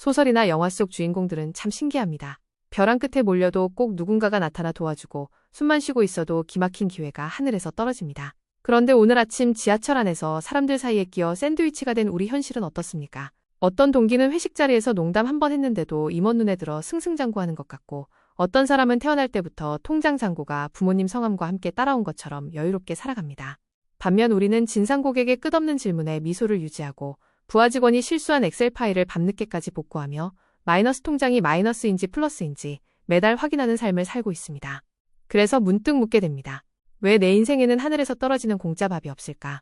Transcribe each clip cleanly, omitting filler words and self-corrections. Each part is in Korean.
소설이나 영화 속 주인공들은 참 신기합니다. 벼랑 끝에 몰려도 꼭 누군가가 나타나 도와주고 숨만 쉬고 있어도 기막힌 기회가 하늘에서 떨어집니다. 그런데 오늘 아침 지하철 안에서 사람들 사이에 끼어 샌드위치가 된 우리 현실은 어떻습니까? 어떤 동기는 회식 자리에서 농담 한 번 했는데도 임원 눈에 들어 승승장구하는 것 같고, 어떤 사람은 태어날 때부터 통장 잔고가 부모님 성함과 함께 따라온 것처럼 여유롭게 살아갑니다. 반면 우리는 진상 고객의 끝없는 질문에 미소를 유지하고 부하 직원이 실수한 엑셀 파일을 밤늦게까지 복구하며 마이너스 통장이 마이너스인지 플러스인지 매달 확인하는 삶을 살고 있습니다. 그래서 문득 묻게 됩니다. 왜 내 인생에는 하늘에서 떨어지는 공짜밥이 없을까?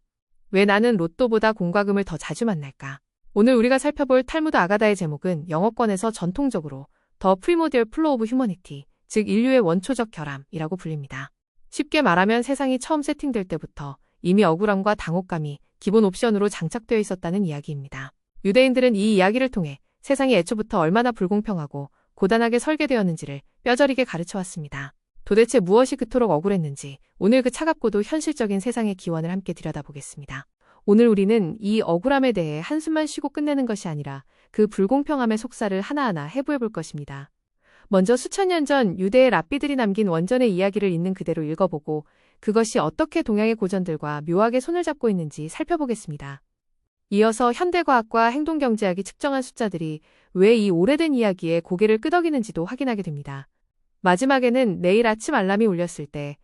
왜 나는 로또보다 공과금을 더 자주 만날까? 오늘 우리가 살펴볼 탈무드 아가다의 제목은 영어권에서 전통적으로 더 프리모디얼 플로 오브 휴머니티, 즉 인류의 원초적 결함이라고 불립니다. 쉽게 말하면 세상이 처음 세팅될 때부터 이미 억울함과 당혹감이 기본 옵션으로 장착되어 있었다는 이야기입니다. 유대인들은 이 이야기를 통해 세상이 애초부터 얼마나 불공평하고 고단하게 설계되었는지를 뼈저리게 가르쳐왔습니다. 도대체 무엇이 그토록 억울했는지 오늘 그 차갑고도 현실적인 세상의 기원을 함께 들여다보겠습니다. 오늘 우리는 이 억울함에 대해 한숨만 쉬고 끝내는 것이 아니라 그 불공평함의 속살을 하나하나 해부해볼 것입니다. 먼저 수천 년 전 유대의 랍비들이 남긴 원전의 이야기를 있는 그대로 읽어보고 그것이 어떻게 동양의 고전들과 묘하게 손을 잡고 있는지 살펴보겠습니다. 이어서 현대과학과 행동경제학이 측정한 숫자들이 왜 이 오래된 이야기에 고개를 끄덕이는지도 확인하게 됩니다. 마지막에는 내일 아침 알람이 울렸을 때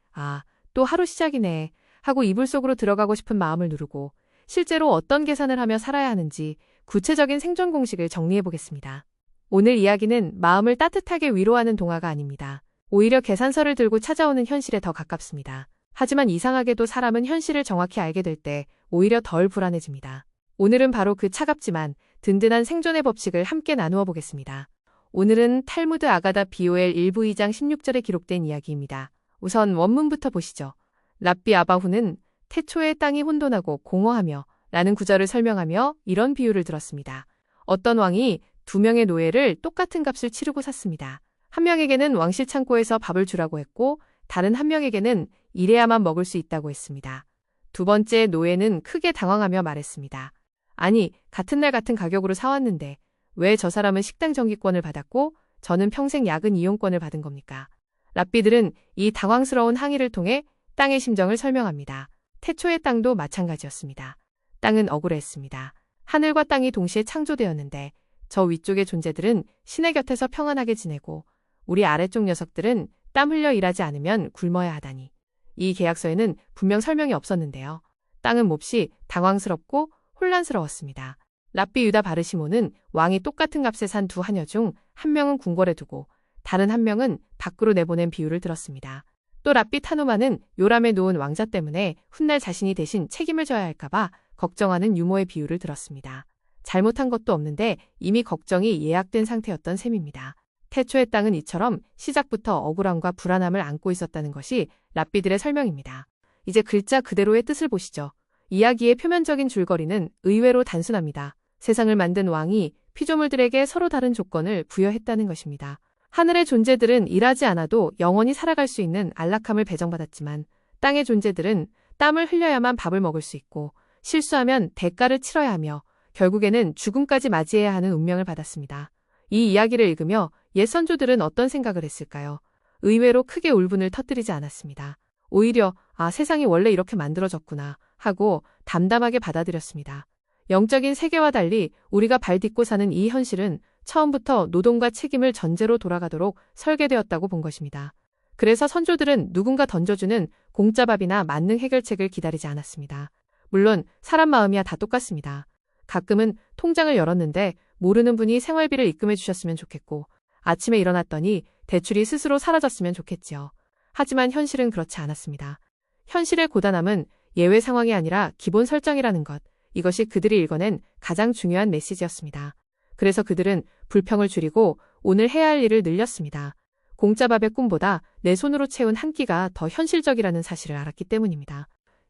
또 하루 시작이네 하고 이불 속으로 들어가고 싶은 마음을 누르고 실제로 어떤 계산을 하며 살아야 하는지 구체적인 생존 공식을 정리해보겠습니다. 오늘 이야기는 마음을 따뜻하게 위로하는 동화가 아닙니다. 오히려 계산서를 들고 찾아오는 현실에 더 가깝습니다. 하지만 이상하게도 사람은 현실을 정확히 알게 될 때 오히려 덜 불안해집니다. 오늘은 바로 그 차갑지만 든든한 생존의 법칙을 함께 나누어 보겠습니다. 오늘은 탈무드 아가다 BOL 1부 2장 16절에 기록된 이야기입니다. 우선 원문부터 보시죠. 랍비 아바후는 태초에 땅이 혼돈하고 공허하며 라는 구절을 설명하며 이런 비유를 들었습니다. 어떤 왕이 두 명의 노예를 똑같은 값을 치르고 샀습니다. 한 명에게는 왕실 창고에서 밥을 주라고 했고 다른 한 명에게는 일해야만 먹을 수 있다고 했습니다. 두 번째 노예는 크게 당황하며 말했습니다. 아니, 같은 날 같은 가격으로 사왔는데 왜 저 사람은 식당 정기권을 받았고 저는 평생 야근 이용권을 받은 겁니까? 랍비들은 이 당황스러운 항의를 통해 땅의 심정을 설명합니다. 태초의 땅도 마찬가지였습니다. 땅은 억울했습니다. 하늘과 땅이 동시에 창조되었는데 저 위쪽의 존재들은 신의 곁에서 평안하게 지내고 우리 아래쪽 녀석들은 땀 흘려 일하지 않으면 굶어야 하다니. 이 계약서에는 분명 설명이 없었는데요. 땅은 몹시 당황스럽고 혼란스러웠습니다. 랍비 유다 바르시모는 왕이 똑같은 값에 산 두 하녀 중 한 명은 궁궐에 두고 다른 한 명은 밖으로 내보낸 비유를 들었습니다. 또 랍비 타누마는 요람에 놓은 왕자 때문에 훗날 자신이 대신 책임을 져야 할까봐 걱정하는 유모의 비유를 들었습니다. 잘못한 것도 없는데 이미 걱정이 예약된 상태였던 셈입니다. 태초의 땅은 이처럼 시작부터 억울함과 불안함을 안고 있었다는 것이 랍비들의 설명입니다. 이제 글자 그대로의 뜻을 보시죠. 이야기의 표면적인 줄거리는 의외로 단순합니다. 세상을 만든 왕이 피조물들에게 서로 다른 조건을 부여했다는 것입니다. 하늘의 존재들은 일하지 않아도 영원히 살아갈 수 있는 안락함을 배정받았지만 땅의 존재들은 땀을 흘려야만 밥을 먹을 수 있고 실수하면 대가를 치러야 하며 결국에는 죽음까지 맞이해야 하는 운명을 받았습니다. 이 이야기를 읽으며 옛 선조들은 어떤 생각을 했을까요? 의외로 크게 울분을 터뜨리지 않았습니다. 오히려 세상이 원래 이렇게 만들어졌구나 하고 담담하게 받아들였습니다. 영적인 세계와 달리 우리가 발 딛고 사는 이 현실은 처음부터 노동과 책임을 전제로 돌아가도록 설계되었다고 본 것입니다. 그래서 선조들은 누군가 던져주는 공짜밥이나 만능 해결책을 기다리지 않았습니다. 물론 사람 마음이야 다 똑같습니다. 가끔은 통장을 열었는데 모르는 분이 생활비를 입금해 주셨으면 좋겠고 아침에 일어났더니 대출이 스스로 사라졌으면 좋겠지요. 하지만 현실은 그렇지 않았습니다. 현실의 고단함은 예외 상황이 아니라 기본 설정이라는 것, 이것이 그들이 읽어낸 가장 중요한 메시지였습니다. 그래서 그들은 불평을 줄이고 오늘 해야 할 일을 늘렸습니다. 공짜밥의 꿈보다 내 손으로 채운 한 끼가 더 현실적이라는 사실을 알았기 때문입니다.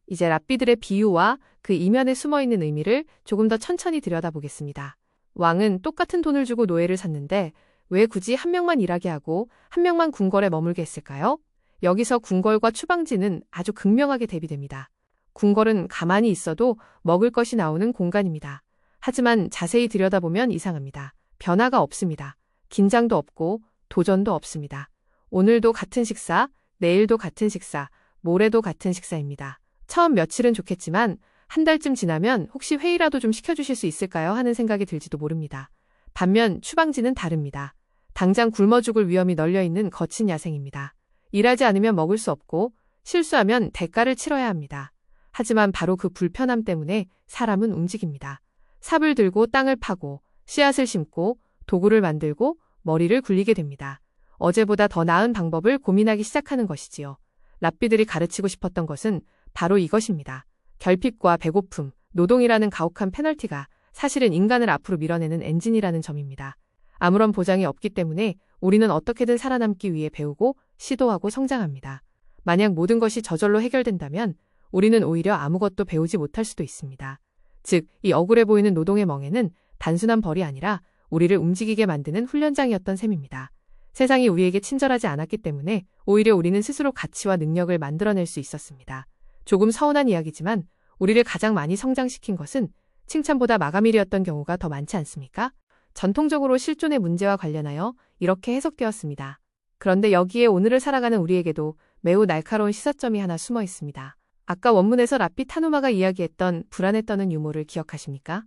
이제 랍비들의 비유와 그 이면에 숨어있는 의미를 조금 더 천천히 들여다보겠습니다. 왕은 똑같은 돈을 주고 노예를 샀는데 왜 굳이 한 명만 일하게 하고 한 명만 궁궐에 머물게 했을까요? 여기서 궁궐과 추방지는 아주 극명하게 대비됩니다. 궁궐은 가만히 있어도 먹을 것이 나오는 공간입니다. 하지만 자세히 들여다보면 이상합니다. 변화가 없습니다. 긴장도 없고 도전도 없습니다. 오늘도 같은 식사, 내일도 같은 식사, 모레도 같은 식사입니다. 처음 며칠은 좋겠지만 한 달쯤 지나면 혹시 회의라도 좀 시켜주실 수 있을까요? 하는 생각이 들지도 모릅니다. 반면 추방지는 다릅니다. 당장 굶어 죽을 위험이 널려있는 거친 야생입니다. 일하지 않으면 먹을 수 없고 실수하면 대가를 치러야 합니다. 하지만 바로 그 불편함 때문에 사람은 움직입니다. 삽을 들고 땅을 파고 씨앗을 심고 도구를 만들고 머리를 굴리게 됩니다. 어제보다 더 나은 방법을 고민하기 시작하는 것이지요. 랍비들이 가르치고 싶었던 것은 바로 이것입니다. 결핍과 배고픔, 노동이라는 가혹한 페널티가 사실은 인간을 앞으로 밀어내는 엔진이라는 점입니다. 아무런 보장이 없기 때문에 우리는 어떻게든 살아남기 위해 배우고 시도하고 성장합니다. 만약 모든 것이 저절로 해결된다면 우리는 오히려 아무것도 배우지 못할 수도 있습니다. 즉, 이 억울해 보이는 노동의 멍에는 단순한 벌이 아니라 우리를 움직이게 만드는 훈련장이었던 셈입니다. 세상이 우리에게 친절하지 않았기 때문에 오히려 우리는 스스로 가치와 능력을 만들어낼 수 있었습니다. 조금 서운한 이야기지만 우리를 가장 많이 성장시킨 것은 칭찬보다 마감일이었던 경우가 더 많지 않습니까? 전통적으로 실존의 문제와 관련하여 이렇게 해석되었습니다. 그런데 여기에 오늘을 살아가는 우리에게도 매우 날카로운 시사점이 하나 숨어 있습니다. 아까 원문에서 랍비 타누마가 이야기했던 불안에 떠는 유모를 기억하십니까?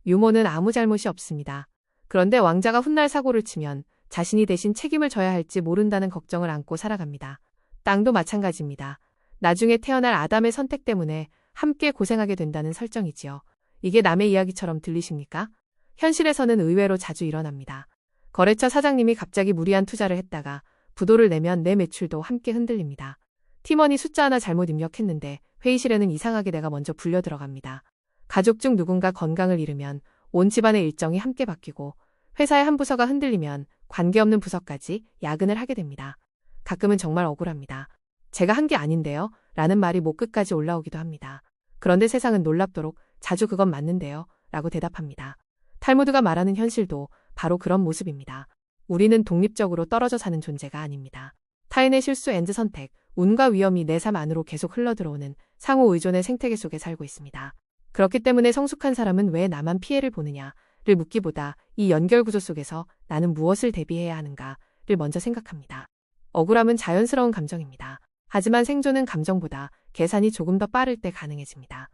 유모는 아무 잘못이 없습니다. 그런데 왕자가 훗날 사고를 치면 자신이 대신 책임을 져야 할지 모른다는 걱정을 안고 살아갑니다. 땅도 마찬가지입니다. 나중에 태어날 아담의 선택 때문에 함께 고생하게 된다는 설정이지요. 이게 남의 이야기처럼 들리십니까? 현실에서는 의외로 자주 일어납니다. 거래처 사장님이 갑자기 무리한 투자를 했다가 부도를 내면 내 매출도 함께 흔들립니다. 팀원이 숫자 하나 잘못 입력했는데 회의실에는 이상하게 내가 먼저 불려 들어갑니다. 가족 중 누군가 건강을 잃으면 온 집안의 일정이 함께 바뀌고 회사의 한 부서가 흔들리면 관계없는 부서까지 야근을 하게 됩니다. 가끔은 정말 억울합니다. 제가 한 게 아닌데요? 라는 말이 목 끝까지 올라오기도 합니다. 그런데 세상은 놀랍도록 자주 그건 맞는데요? 라고 대답합니다. 탈무드가 말하는 현실도 바로 그런 모습입니다. 우리는 독립적으로 떨어져 사는 존재가 아닙니다. 타인의 실수 앤드 선택, 운과 위험이 내 삶 안으로 계속 흘러들어오는 상호 의존의 생태계 속에 살고 있습니다. 그렇기 때문에 성숙한 사람은 왜 나만 피해를 보느냐를 묻기보다 이 연결구조 속에서 나는 무엇을 대비해야 하는가를 먼저 생각합니다. 억울함은 자연스러운 감정입니다. 하지만 생존은 감정보다 계산이 조금 더 빠를 때 가능해집니다.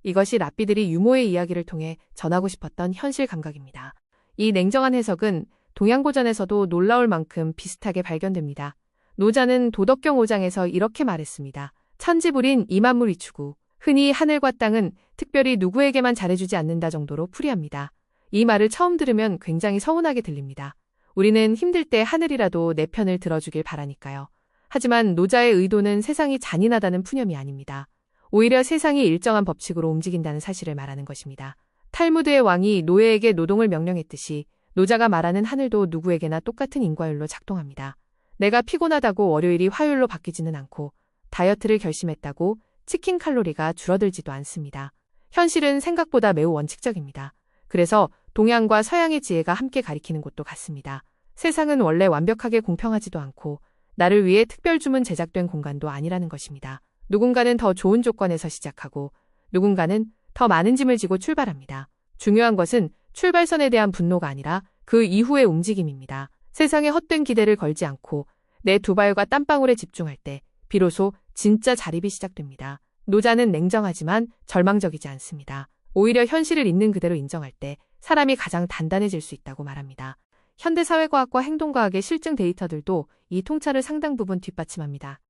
이것이 랍비들이 유모의 이야기를 통해 전하고 싶었던 현실 감각입니다. 이 냉정한 해석은 동양고전에서도 놀라울 만큼 비슷하게 발견됩니다. 노자는 도덕경 5장에서 이렇게 말했습니다. 천지불인 이만물이추구. 흔히 하늘과 땅은 특별히 누구에게만 잘해주지 않는다 정도로 풀이합니다. 이 말을 처음 들으면 굉장히 서운하게 들립니다. 우리는 힘들 때 하늘이라도 내 편을 들어주길 바라니까요. 하지만 노자의 의도는 세상이 잔인하다는 푸념이 아닙니다. 오히려 세상이 일정한 법칙으로 움직인다는 사실을 말하는 것입니다. 탈무드의 왕이 노예에게 노동을 명령했듯이 노자가 말하는 하늘도 누구에게나 똑같은 인과율로 작동합니다. 내가 피곤하다고 월요일이 화요일로 바뀌지는 않고 다이어트를 결심했다고 치킨 칼로리가 줄어들지도 않습니다. 현실은 생각보다 매우 원칙적입니다. 그래서 동양과 서양의 지혜가 함께 가리키는 곳도 같습니다. 세상은 원래 완벽하게 공평하지도 않고 나를 위해 특별 주문 제작된 공간도 아니라는 것입니다. 누군가는 더 좋은 조건에서 시작하고 누군가는 더 많은 짐을 지고 출발합니다. 중요한 것은 출발선에 대한 분노가 아니라 그 이후의 움직임입니다. 세상에 헛된 기대를 걸지 않고 내 두 발과 땀방울에 집중할 때 비로소 진짜 자립이 시작됩니다. 노자는 냉정하지만 절망적이지 않습니다. 오히려 현실을 있는 그대로 인정할 때 사람이 가장 단단해질 수 있다고 말합니다. 현대사회과학과 행동과학의 실증 데이터들도 이 통찰을 상당 부분 뒷받침합니다.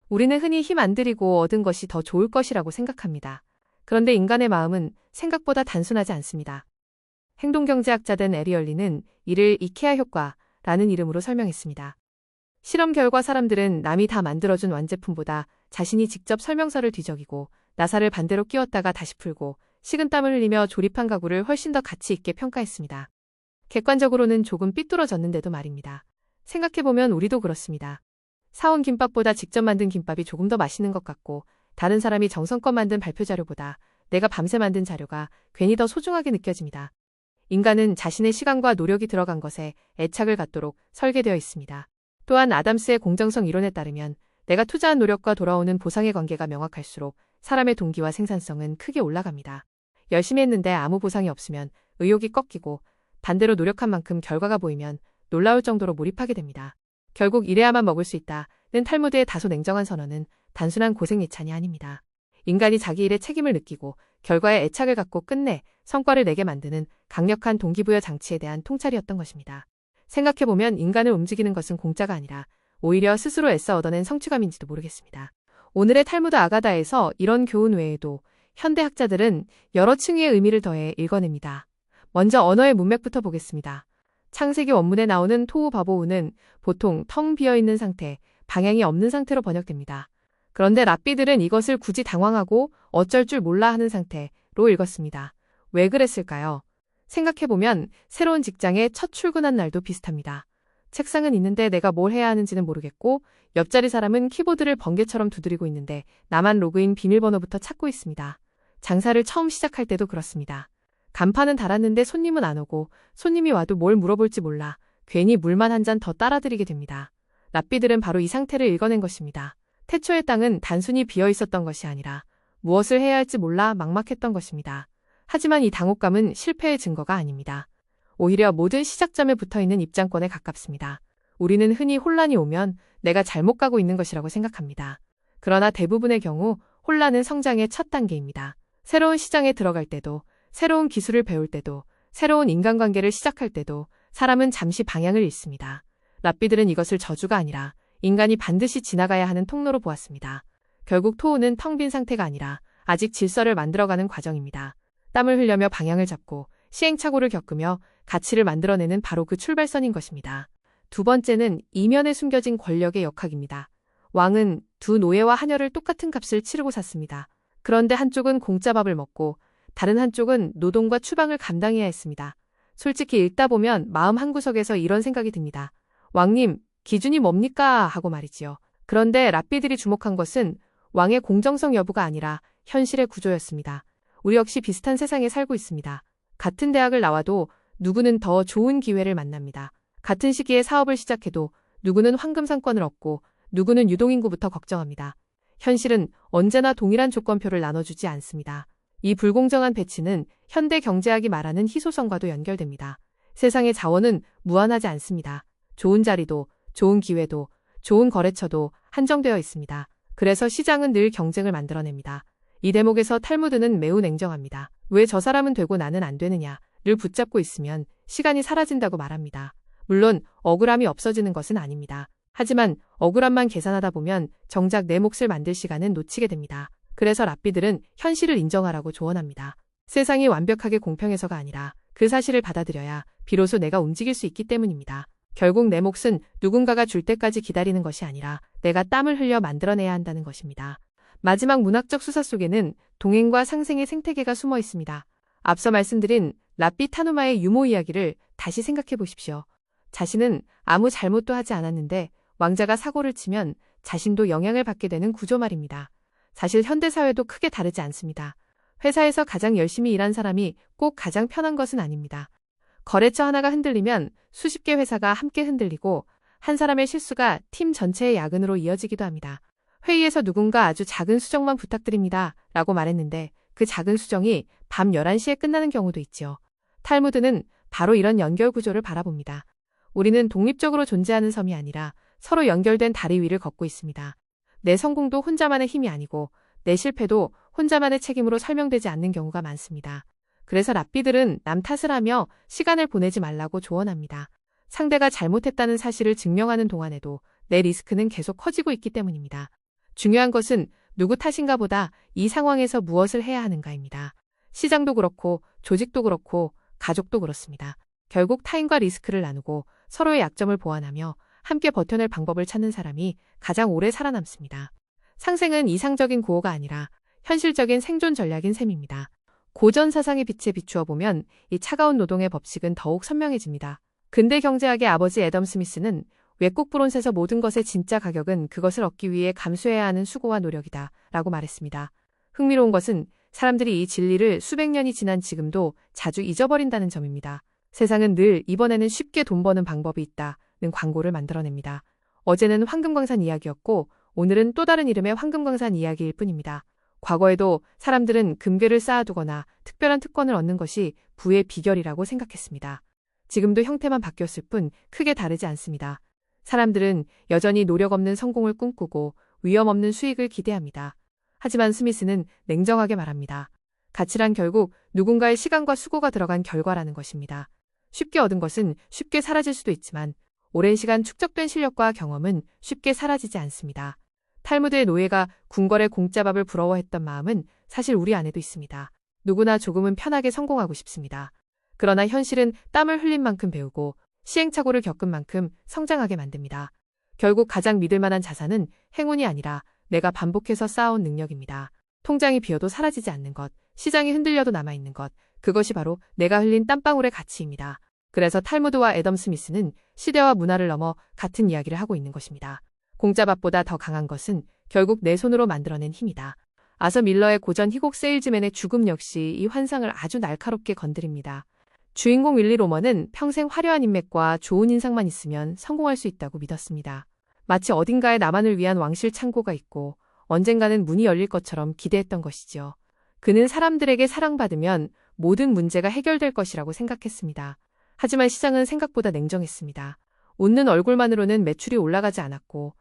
우리는 흔히 힘 안 들이고 얻은 것이 더 좋을 것이라고 생각합니다. 그런데 인간의 마음은 생각보다 단순하지 않습니다. 행동경제학자된 에리얼리는 이를 이케아 효과라는 이름으로 설명했습니다. 실험 결과 사람들은 남이 다 만들어준 완제품보다 자신이 직접 설명서를 뒤적이고 나사를 반대로 끼웠다가 다시 풀고 식은땀을 흘리며 조립한 가구를 훨씬 더 가치 있게 평가했습니다. 객관적으로는 조금 삐뚤어졌는데도 말입니다. 생각해보면 우리도 그렇습니다. 사온 김밥보다 직접 만든 김밥이 조금 더 맛있는 것 같고 다른 사람이 정성껏 만든 발표 자료보다 내가 밤새 만든 자료가 괜히 더 소중하게 느껴집니다. 인간은 자신의 시간과 노력이 들어간 것에 애착을 갖도록 설계되어 있습니다. 또한 아담스의 공정성 이론에 따르면 내가 투자한 노력과 돌아오는 보상의 관계가 명확할수록 사람의 동기와 생산성은 크게 올라갑니다. 열심히 했는데 아무 보상이 없으면 의욕이 꺾이고 반대로 노력한 만큼 결과가 보이면 놀라울 정도로 몰입하게 됩니다. 결국 이래야만 먹을 수 있다는 탈무드의 다소 냉정한 선언은 단순한 고생 예찬이 아닙니다. 인간이 자기 일에 책임을 느끼고 결과에 애착을 갖고 끝내 성과를 내게 만드는 강력한 동기부여 장치에 대한 통찰이었던 것입니다. 생각해보면 인간을 움직이는 것은 공짜가 아니라 오히려 스스로 애써 얻어낸 성취감인지도 모르겠습니다. 오늘의 탈무드 아가다에서 이런 교훈 외에도 현대 학자들은 여러 층위의 의미를 더해 읽어냅니다. 먼저 언어의 문맥부터 보겠습니다. 창세기 원문에 나오는 토우 바보우는 보통 텅 비어있는 상태, 방향이 없는 상태로 번역됩니다. 그런데 랍비들은 이것을 굳이 당황하고 어쩔 줄 몰라 하는 상태로 읽었습니다. 왜 그랬을까요? 생각해보면 새로운 직장에 첫 출근한 날도 비슷합니다. 책상은 있는데 내가 뭘 해야 하는지는 모르겠고 옆자리 사람은 키보드를 번개처럼 두드리고 있는데 나만 로그인 비밀번호부터 찾고 있습니다. 장사를 처음 시작할 때도 그렇습니다. 간판은 달았는데 손님은 안 오고 손님이 와도 뭘 물어볼지 몰라 괜히 물만 한 잔 더 따라드리게 됩니다. 랍비들은 바로 이 상태를 읽어낸 것입니다. 태초의 땅은 단순히 비어 있었던 것이 아니라 무엇을 해야 할지 몰라 막막했던 것입니다. 하지만 이 당혹감은 실패의 증거가 아닙니다. 오히려 모든 시작점에 붙어있는 입장권에 가깝습니다. 우리는 흔히 혼란이 오면 내가 잘못 가고 있는 것이라고 생각합니다. 그러나 대부분의 경우 혼란은 성장의 첫 단계입니다. 새로운 시장에 들어갈 때도, 새로운 기술을 배울 때도, 새로운 인간관계를 시작할 때도 사람은 잠시 방향을 잃습니다. 랍비들은 이것을 저주가 아니라 인간이 반드시 지나가야 하는 통로로 보았습니다. 결국 토우는 텅 빈 상태가 아니라 아직 질서를 만들어가는 과정입니다. 땀을 흘려며 방향을 잡고 시행착오를 겪으며 가치를 만들어내는 바로 그 출발선인 것입니다. 두 번째는 이면에 숨겨진 권력의 역학입니다. 왕은 두 노예와 하녀를 똑같은 값을 치르고 샀습니다. 그런데 한쪽은 공짜밥을 먹고 다른 한쪽은 노동과 추방을 감당해야 했습니다. 솔직히 읽다 보면 마음 한구석에서 이런 생각이 듭니다. 왕님, 기준이 뭡니까? 하고 말이지요. 그런데 랍비들이 주목한 것은 왕의 공정성 여부가 아니라 현실의 구조였습니다. 우리 역시 비슷한 세상에 살고 있습니다. 같은 대학을 나와도 누구는 더 좋은 기회를 만납니다. 같은 시기에 사업을 시작해도 누구는 황금 상권을 얻고 누구는 유동인구부터 걱정합니다. 현실은 언제나 동일한 조건표를 나눠주지 않습니다. 이 불공정한 배치는 현대 경제학이 말하는 희소성과도 연결됩니다. 세상의 자원은 무한하지 않습니다. 좋은 자리도, 좋은 기회도, 좋은 거래처도 한정되어 있습니다. 그래서 시장은 늘 경쟁을 만들어냅니다. 이 대목에서 탈무드는 매우 냉정합니다. 왜 저 사람은 되고 나는 안 되느냐를 붙잡고 있으면 시간이 사라진다고 말합니다. 물론 억울함이 없어지는 것은 아닙니다. 하지만 억울함만 계산하다 보면 정작 내 몫을 만들 시간은 놓치게 됩니다. 그래서 랍비들은 현실을 인정하라고 조언합니다. 세상이 완벽하게 공평해서가 아니라 그 사실을 받아들여야 비로소 내가 움직일 수 있기 때문입니다. 결국 내 몫은 누군가가 줄 때까지 기다리는 것이 아니라 내가 땀을 흘려 만들어내야 한다는 것입니다. 마지막 문학적 수사 속에는 동행과 상생의 생태계가 숨어 있습니다. 앞서 말씀드린 랍비 타누마의 유모 이야기를 다시 생각해 보십시오. 자신은 아무 잘못도 하지 않았는데 왕자가 사고를 치면 자신도 영향을 받게 되는 구조 말입니다. 사실 현대사회도 크게 다르지 않습니다. 회사에서 가장 열심히 일한 사람이 꼭 가장 편한 것은 아닙니다. 거래처 하나가 흔들리면 수십 개 회사가 함께 흔들리고 한 사람의 실수가 팀 전체의 야근으로 이어지기도 합니다. 회의에서 누군가 아주 작은 수정만 부탁드립니다 라고 말했는데 그 작은 수정이 밤 11시에 끝나는 경우도 있지요. 탈무드는 바로 이런 연결 구조를 바라봅니다. 우리는 독립적으로 존재하는 섬이 아니라 서로 연결된 다리 위를 걷고 있습니다. 내 성공도 혼자만의 힘이 아니고 내 실패도 혼자만의 책임으로 설명되지 않는 경우가 많습니다. 그래서 랍비들은 남 탓을 하며 시간을 보내지 말라고 조언합니다. 상대가 잘못했다는 사실을 증명하는 동안에도 내 리스크는 계속 커지고 있기 때문입니다. 중요한 것은 누구 탓인가 보다 이 상황에서 무엇을 해야 하는가입니다. 시장도 그렇고 조직도 그렇고 가족도 그렇습니다. 결국 타인과 리스크를 나누고 서로의 약점을 보완하며 함께 버텨낼 방법을 찾는 사람이 가장 오래 살아남습니다. 상생은 이상적인 구호가 아니라 현실적인 생존 전략인 셈입니다. 고전 사상의 빛에 비추어 보면 이 차가운 노동의 법칙은 더욱 선명해집니다. 근대 경제학의 아버지 애덤 스미스는 외국 불온에서 모든 것의 진짜 가격은 그것을 얻기 위해 감수해야 하는 수고와 노력이다 라고 말했습니다. 흥미로운 것은 사람들이 이 진리를 수백 년이 지난 지금도 자주 잊어버린다는 점입니다. 세상은 늘 이번에는 쉽게 돈 버는 방법이 있다는 광고를 만들어냅니다. 어제는 황금광산 이야기였고 오늘은 또 다른 이름의 황금광산 이야기일 뿐입니다. 과거에도 사람들은 금괴를 쌓아두거나 특별한 특권을 얻는 것이 부의 비결이라고 생각했습니다. 지금도 형태만 바뀌었을 뿐 크게 다르지 않습니다. 사람들은 여전히 노력 없는 성공을 꿈꾸고 위험 없는 수익을 기대합니다. 하지만 스미스는 냉정하게 말합니다. 가치란 결국 누군가의 시간과 수고가 들어간 결과라는 것입니다. 쉽게 얻은 것은 쉽게 사라질 수도 있지만 오랜 시간 축적된 실력과 경험은 쉽게 사라지지 않습니다. 탈무드의 노예가 궁궐의 공짜밥을 부러워했던 마음은 사실 우리 안에도 있습니다. 누구나 조금은 편하게 성공하고 싶습니다. 그러나 현실은 땀을 흘린 만큼 배우고 시행착오를 겪은 만큼 성장하게 만듭니다. 결국 가장 믿을 만한 자산은 행운이 아니라 내가 반복해서 쌓아온 능력입니다. 통장이 비어도 사라지지 않는 것, 시장이 흔들려도 남아있는 것, 그것이 바로 내가 흘린 땀방울의 가치입니다. 그래서 탈무드와 애덤 스미스는 시대와 문화를 넘어 같은 이야기를 하고 있는 것입니다. 공짜밥보다 더 강한 것은 결국 내 손으로 만들어낸 힘이다. 아서 밀러의 고전 희곡 세일즈맨의 죽음 역시 이 환상을 아주 날카롭게 건드립니다. 주인공 윌리 로먼은 평생 화려한 인맥과 좋은 인상만 있으면 성공할 수 있다고 믿었습니다. 마치 어딘가에 나만을 위한 왕실 창고가 있고 언젠가는 문이 열릴 것처럼 기대했던 것이죠. 그는 사람들에게 사랑받으면 모든 문제가 해결될 것이라고 생각했습니다. 하지만 시장은 생각보다 냉정했습니다. 웃는 얼굴만으로는 매출이 올라가지 않았고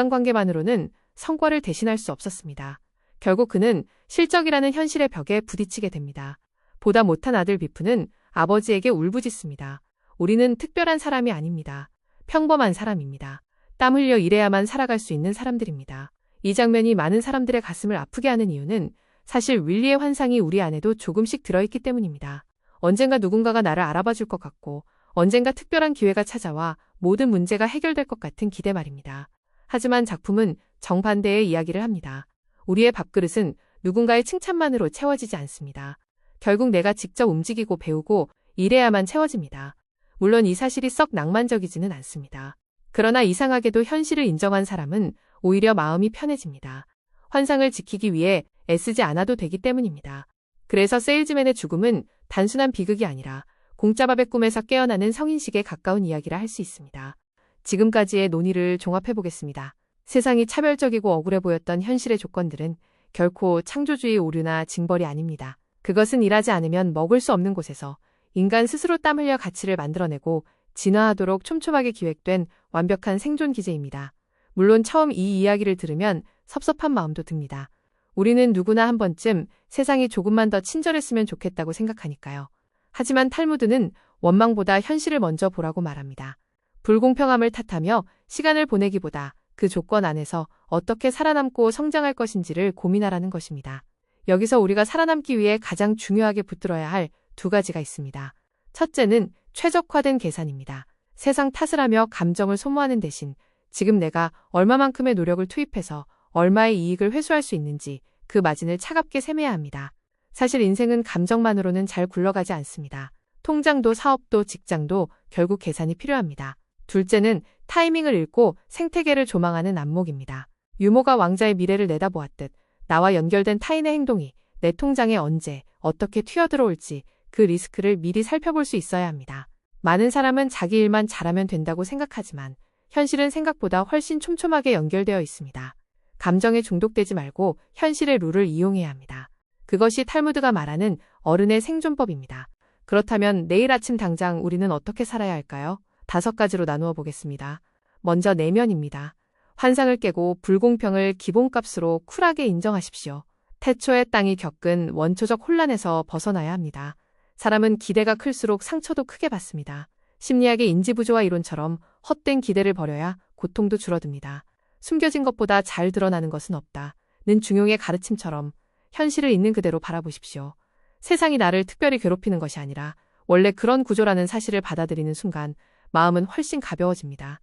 인간관계만으로는 성과를 대신할 수 없었습니다. 결국 그는 실적이라는 현실의 벽에 부딪히게 됩니다. 보다 못한 아들 비프는 아버지에게 울부짖습니다. 우리는 특별한 사람이 아닙니다. 평범한 사람입니다. 땀 흘려 일해야만 살아갈 수 있는 사람들입니다. 이 장면이 많은 사람들의 가슴을 아프게 하는 이유는 사실 윌리의 환상이 우리 안에도 조금씩 들어있기 때문입니다. 언젠가 누군가가 나를 알아봐 줄 것 같고 언젠가 특별한 기회가 찾아와 모든 문제가 해결될 것 같은 기대 말입니다. 하지만 작품은 정반대의 이야기를 합니다. 우리의 밥그릇은 누군가의 칭찬만으로 채워지지 않습니다. 결국 내가 직접 움직이고 배우고 일해야만 채워집니다. 물론 이 사실이 썩 낭만적이지는 않습니다. 그러나 이상하게도 현실을 인정한 사람은 오히려 마음이 편해집니다. 환상을 지키기 위해 애쓰지 않아도 되기 때문입니다. 그래서 세일즈맨의 죽음은 단순한 비극이 아니라 공짜밥의 꿈에서 깨어나는 성인식에 가까운 이야기라 할 수 있습니다. 지금까지의 논의를 종합해보겠습니다. 세상이 차별적이고 억울해 보였던 현실의 조건들은 결코 창조주의 오류나 징벌이 아닙니다. 그것은 일하지 않으면 먹을 수 없는 곳에서 인간 스스로 땀 흘려 가치를 만들어내고 진화하도록 촘촘하게 기획된 완벽한 생존 기제입니다. 물론 처음 이 이야기를 들으면 섭섭한 마음도 듭니다. 우리는 누구나 한 번쯤 세상이 조금만 더 친절했으면 좋겠다고 생각하니까요. 하지만 탈무드는 원망보다 현실을 먼저 보라고 말합니다. 불공평함을 탓하며 시간을 보내기보다 그 조건 안에서 어떻게 살아남고 성장할 것인지를 고민하라는 것입니다. 여기서 우리가 살아남기 위해 가장 중요하게 붙들어야 할 두 가지가 있습니다. 첫째는 최적화된 계산입니다. 세상 탓을 하며 감정을 소모하는 대신 지금 내가 얼마만큼의 노력을 투입해서 얼마의 이익을 회수할 수 있는지 그 마진을 차갑게 세매야 합니다. 사실 인생은 감정만으로는 잘 굴러가지 않습니다. 통장도 사업도 직장도 결국 계산이 필요합니다. 둘째는 타이밍을 읽고 생태계를 조망하는 안목입니다. 유모가 왕자의 미래를 내다보았듯 나와 연결된 타인의 행동이 내 통장에 언제 어떻게 튀어들어올지 그 리스크를 미리 살펴볼 수 있어야 합니다. 많은 사람은 자기 일만 잘하면 된다고 생각하지만 현실은 생각보다 훨씬 촘촘하게 연결되어 있습니다. 감정에 중독되지 말고 현실의 룰을 이용해야 합니다. 그것이 탈무드가 말하는 어른의 생존법입니다. 그렇다면 내일 아침 당장 우리는 어떻게 살아야 할까요? 5가지로 나누어 보겠습니다. 먼저 내면입니다. 환상을 깨고 불공평을 기본값으로 쿨하게 인정하십시오. 태초의 땅이 겪은 원초적 혼란에서 벗어나야 합니다. 사람은 기대가 클수록 상처도 크게 받습니다. 심리학의 인지부조화 이론처럼 헛된 기대를 버려야 고통도 줄어듭니다. 숨겨진 것보다 잘 드러나는 것은 없다. 는 중용의 가르침처럼 현실을 있는 그대로 바라보십시오. 세상이 나를 특별히 괴롭히는 것이 아니라 원래 그런 구조라는 사실을 받아들이는 순간 마음은 훨씬 가벼워집니다.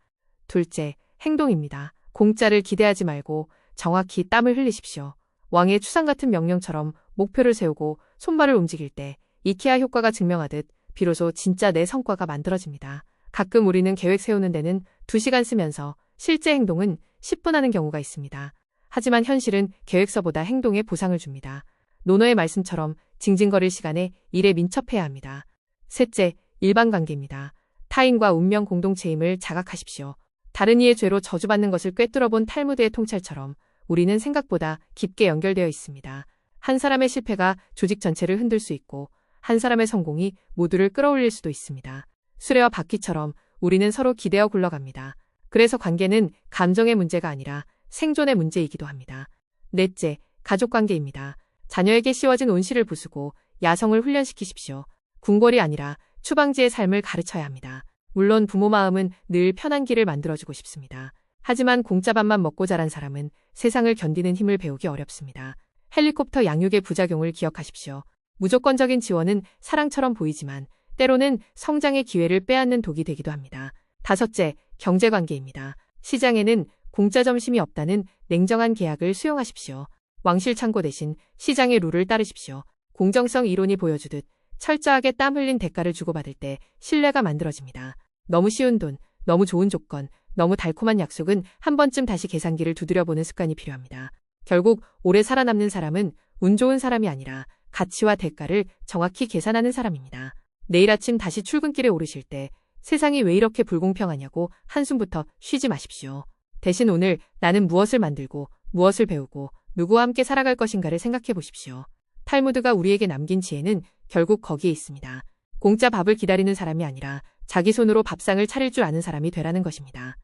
둘째, 행동입니다. 공짜를 기대하지 말고 정확히 땀을 흘리십시오. 왕의 추상 같은 명령처럼 목표를 세우고 손발을 움직일 때 이케아 효과가 증명하듯 비로소 진짜 내 성과가 만들어집니다. 가끔 우리는 계획 세우는 데는 2시간 쓰면서 실제 행동은 10분 하는 경우가 있습니다. 하지만 현실은 계획서보다 행동에 보상을 줍니다. 노노의 말씀처럼 징징거릴 시간에 일에 민첩해야 합니다. 셋째, 일반관계입니다. 타인과 운명 공동체임을 자각하십시오. 다른 이의 죄로 저주받는 것을 꿰뚫어본 탈무드의 통찰처럼 우리는 생각보다 깊게 연결되어 있습니다. 한 사람의 실패가 조직 전체를 흔들 수 있고 한 사람의 성공이 모두를 끌어올릴 수도 있습니다. 수레와 바퀴처럼 우리는 서로 기대어 굴러갑니다. 그래서 관계는 감정의 문제가 아니라 생존의 문제이기도 합니다. 넷째, 가족관계입니다. 자녀에게 씌워진 온실을 부수고 야성을 훈련시키십시오. 궁궐이 아니라 추방지의 삶을 가르쳐야 합니다. 물론 부모 마음은 늘 편한 길을 만들어주고 싶습니다. 하지만 공짜밥만 먹고 자란 사람은 세상을 견디는 힘을 배우기 어렵습니다. 헬리콥터 양육의 부작용을 기억하십시오. 무조건적인 지원은 사랑처럼 보이지만 때로는 성장의 기회를 빼앗는 독이 되기도 합니다. 다섯째, 경제관계입니다. 시장에는 공짜 점심이 없다는 냉정한 계약을 수용하십시오. 왕실 창고 대신 시장의 룰을 따르십시오. 공정성 이론이 보여주듯 철저하게 땀 흘린 대가를 주고받을 때 신뢰가 만들어집니다. 너무 쉬운 돈, 너무 좋은 조건, 너무 달콤한 약속은 한 번쯤 다시 계산기를 두드려보는 습관이 필요합니다. 결국 오래 살아남는 사람은 운 좋은 사람이 아니라 가치와 대가를 정확히 계산하는 사람입니다. 내일 아침 다시 출근길에 오르실 때 세상이 왜 이렇게 불공평하냐고 한숨부터 쉬지 마십시오. 대신 오늘 나는 무엇을 만들고 무엇을 배우고 누구와 함께 살아갈 것인가를 생각해 보십시오. 탈무드가 우리에게 남긴 지혜는 결국 거기에 있습니다. 공짜 밥을 기다리는 사람이 아니라 자기 손으로 밥상을 차릴 줄 아는 사람이 되라는 것입니다.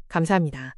감사합니다.